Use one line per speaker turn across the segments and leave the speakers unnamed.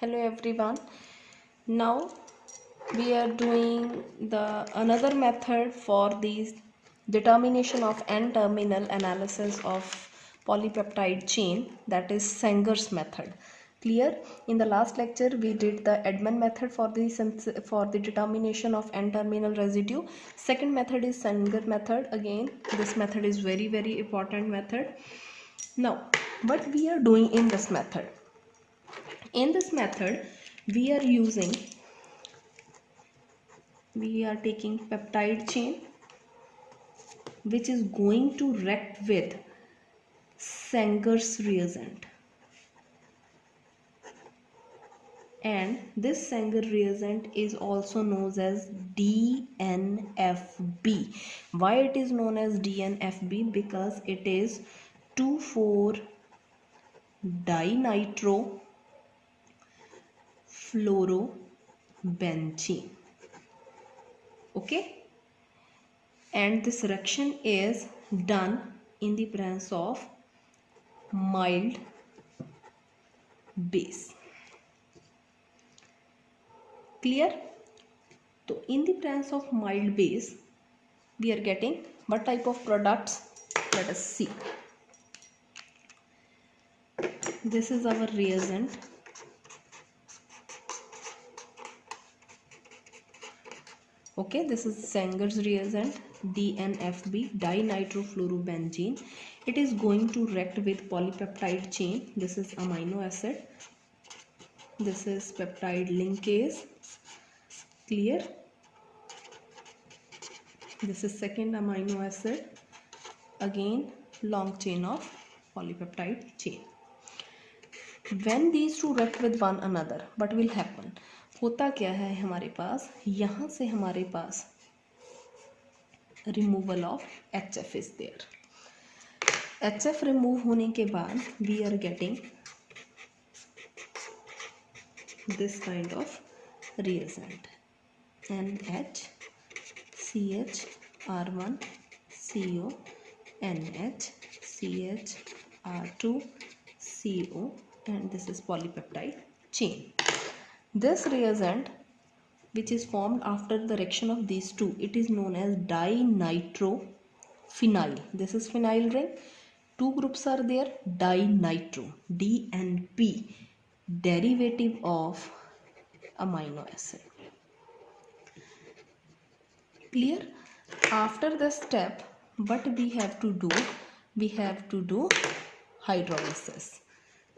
Hello everyone. Now we are doing the another method for the determination of N-terminal analysis of polypeptide chain, that is Sangar's method. Clear? In the last lecture we did the Edman method for the determination of N-terminal residue. Second method is Sangar method. Again, this method is very important method. Now what we are doing in this method? In this method we are taking peptide chain which is going to react with Sangar's reagent, and this Sanger reagent is also known as DNFB. Why it is known as DNFB? Because it is 2,4-dinitrophlorobenzene. Okay, and this reaction is done in the presence of mild base. Clear? So in the presence of mild base we are getting what type of products? Let us see. This is our reagent. Okay, this is Sangar's reagent, DNFB, dinitrophlorobenzene. It is going to react with polypeptide chain. This is amino acid. This is peptide linkase. Clear? This is second amino acid. Again, long chain of polypeptide chain. When these two react with one another, what will happen? होता क्या है हमारे पास, यहाँ से हमारे पास removal of HF is there. HF remove होने के बाद we are getting this kind of reagent NH CH R1 CO NH CH R2 CO, and this is polypeptide chain. This reagent, which is formed after the reaction of these two, it is known as dinitrophenyl. This is phenyl ring. Two groups are there, dinitro, D and P, derivative of amino acid. Clear? After this step, what we have to do? We have to do hydrolysis.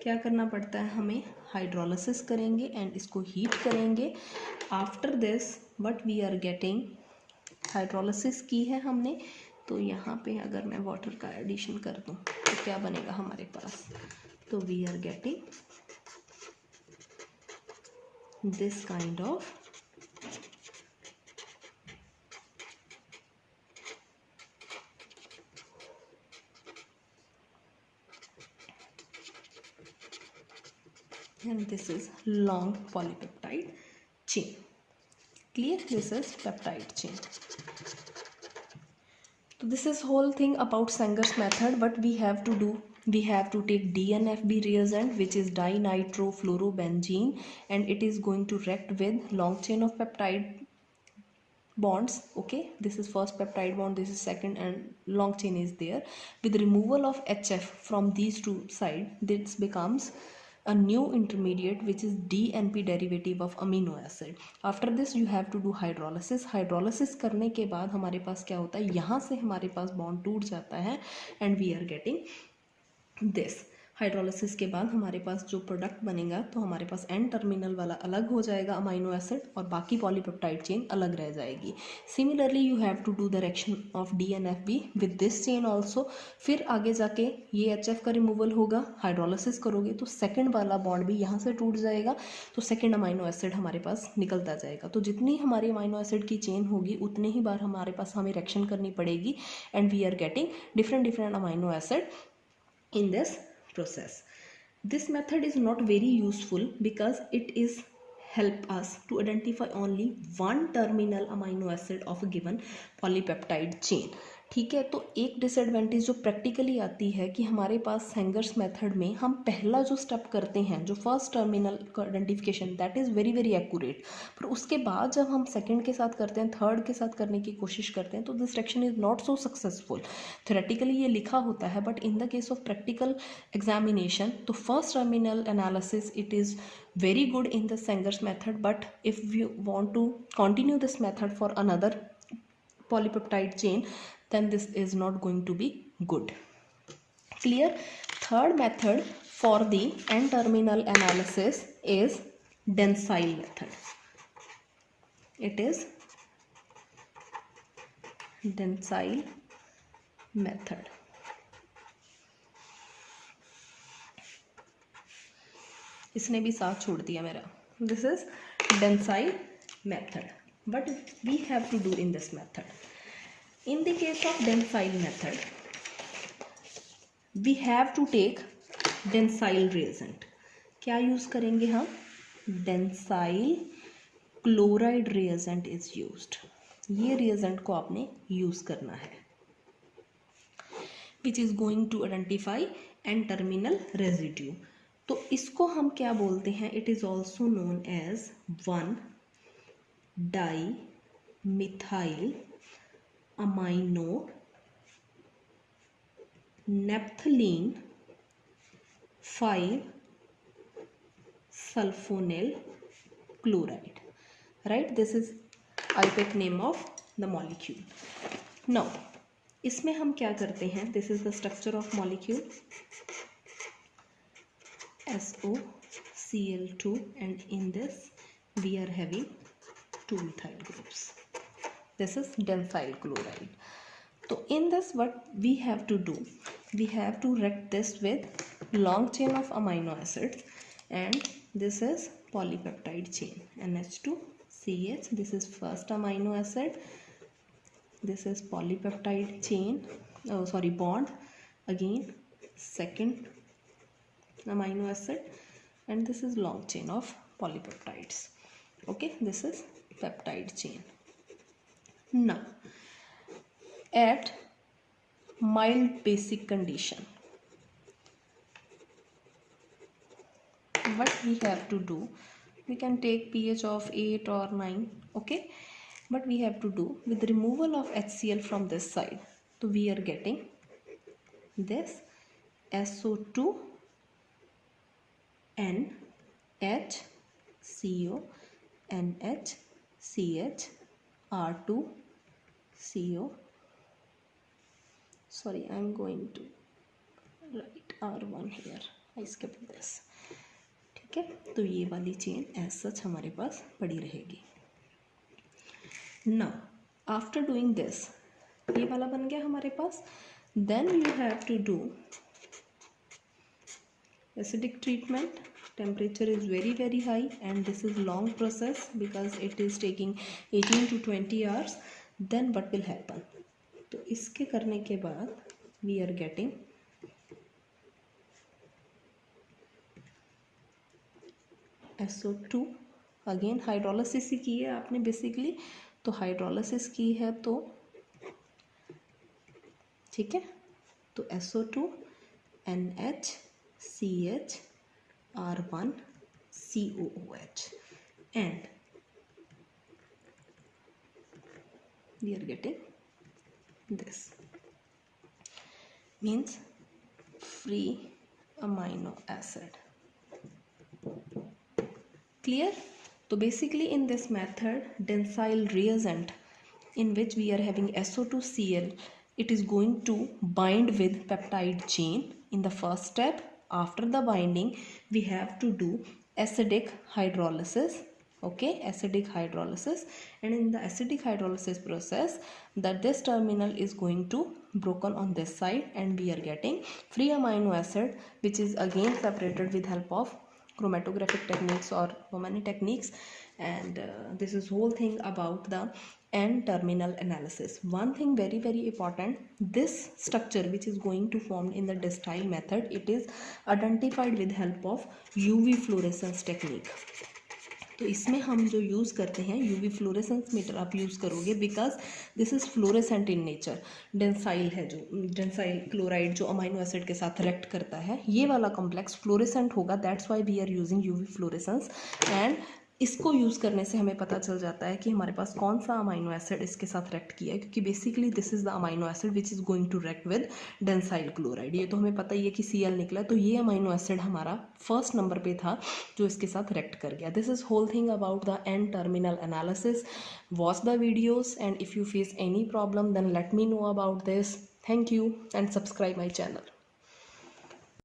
क्या करना पड़ता है हमें? Hydrolysis करेंगे and इसको heat करेंगे. After this what we are getting, hydrolysis की है हमने, तो यहाँ पे अगर मैं वाटर का एडिशन कर दूँ तो क्या बनेगा हमारे पास? तो we are getting this kind of and this is long polypeptide chain. Clear? This is peptide chain. So this is whole thing about Sangar's method. What we have to do, we have to take DNFB reagent, which is dinitrophlorobenzene, and it is going to react with long chain of peptide bonds. Okay, this is first peptide bond, this is second, and long chain is there. With removal of HF from these two sides, this becomes a new intermediate which is DNP derivative of amino acid. After this you have to do hydrolysis. Hydrolysis करने के बाद हमारे पास क्या होता है, यहाँ से हमारे पास बॉन्ड टूट जाता है and we are getting this. Hydrolysis के बाद हमारे पास जो प्रोडक्ट बनेगा, तो हमारे पास एन टर्मिनल वाला अलग हो जाएगा अमाइनो एसिड, और बाकी पॉलीपेप्टाइड चेन अलग रह जाएगी. Similarly you have to do the reaction of DNFB with this chain also. फिर आगे जाके ये HF का रिमूवल होगा, हाइड्रोलिसिस करोगे तो सेकेंड वाला बॉन्ड भी यहाँ से टूट जाएगा, तो सेकेंड अमाइनो एसिड हमारे पास निकलता जाएगा. तो जितनी हमारी अमाइनो एसिड की चेन होगी उतने ही बार हमारे पास हमें रिएक्शन करनी पड़ेगी, and we are getting different amino acid in this process. This method is not very useful because it is help us to identify only one terminal amino acid of a given polypeptide chain. ठीक है। तो एक disadvantage जो practically आती है कि हमारे पास सेंगर्स method में हम पहला जो स्टेप करते हैं, जो फर्स्ट टर्मिनल का identification, that is very very accurate, पर उसके बाद जब हम सेकंड के साथ करते हैं, थर्ड के साथ करने की कोशिश करते हैं, तो this section is not so successful. Theoretically ये लिखा होता है, but in the case of practical examination, तो first terminal analysis it is very good in the Sangar's method, but if you want to continue this method for another polypeptide chain, then this is not going to be good. Clear? Third method for the n-terminal analysis is dansyl method. It is dansyl method. इसने भी साथ छोड़ दिया मेरा. This is dansyl method. What we have to do in this method? In the case of dansyl method, we have to take dansyl reagent. क्या use करेंगे हम? dansyl chloride reagent is used. ये reagent को आपने use करना है, which is going to identify n-terminal residue. तो इसको हम क्या बोलते हैं? It is also known as 1-dimethyl amino naphthalene 5-sulfonyl chloride. Right? This is IUPAC name of the molecule. Now, इसमें हम क्या करते हैं? This is the structure of molecule. SOCl2, and in this we are having 2 methyl groups. This is dansyl chloride. So in this what we have to do? We have to react this with long chain of amino acids, and this is polypeptide chain, NH2CH. This is first amino acid. This is polypeptide chain, bond. Again second amino acid, and this is long chain of polypeptides. Okay, this is peptide chain. Now at mild basic condition, what we have to do? We can take pH of 8 or 9. Okay, but we have to do with removal of HCl from this side, so we are getting this SO2 NHCO NHCH R2CO. Sorry, I'm going to write R1 here. I skipped this. ठीक है, तो ये वाली chain as such हमारे पास पड़ी रहेगी. Now after doing this, ये वाला बन गया हमारे पास. Then you have to do acidic treatment. Temperature is very very high, and this is long process because it is taking 18 to 20 hours. Then what will happen? तो इसके करने के बाद we are getting SO2. Again hydrolysis ही की है आपने basically, तो हाइड्रोलिसिस की है तो ठीक है. तो SO2 NHCH R1COOH, and we are getting this, means free amino acid. Clear? So basically in this method, dansyl reagent in which we are having SO2Cl, it is going to bind with peptide chain in the first step. After the binding, we have to do acidic hydrolysis. Okay, acidic hydrolysis, and in the acidic hydrolysis process, that this terminal is going to broken on this side, and we are getting free amino acid, which is again separated with help of chromatographic techniques or so many techniques. And this is whole thing about the n-terminal analysis. One thing very very important, this structure which is going to form in the dansyl method, it is identified with help of UV fluorescence technique. तो इसमें हम जो use करते हैं UV fluorescence meter आप use करोगे because this is fluorescent in nature. Dansyl है जो डेंसाइल क्लोराइड जो अमाइनो एसिड के साथ रिएक्ट करता है, ये वाला कॉम्प्लेक्स फ्लोरेसेंट होगा, that's why we are using UV fluorescence. And इसको यूज़ करने से हमें पता चल जाता है कि हमारे पास कौन सा अमाइनो एसिड इसके साथ रिएक्ट किया है, क्योंकि basically this is the amino acid which is going to react with dansyl chloride. ये तो हमें पता ही है कि Cl निकला, तो ये अमाइनो एसिड हमारा फर्स्ट नंबर पे था जो इसके साथ रिएक्ट कर गया। This is whole thing about the N terminal analysis. Watch the videos and if you face any problem then let me know about this. Thank you and subscribe my channel.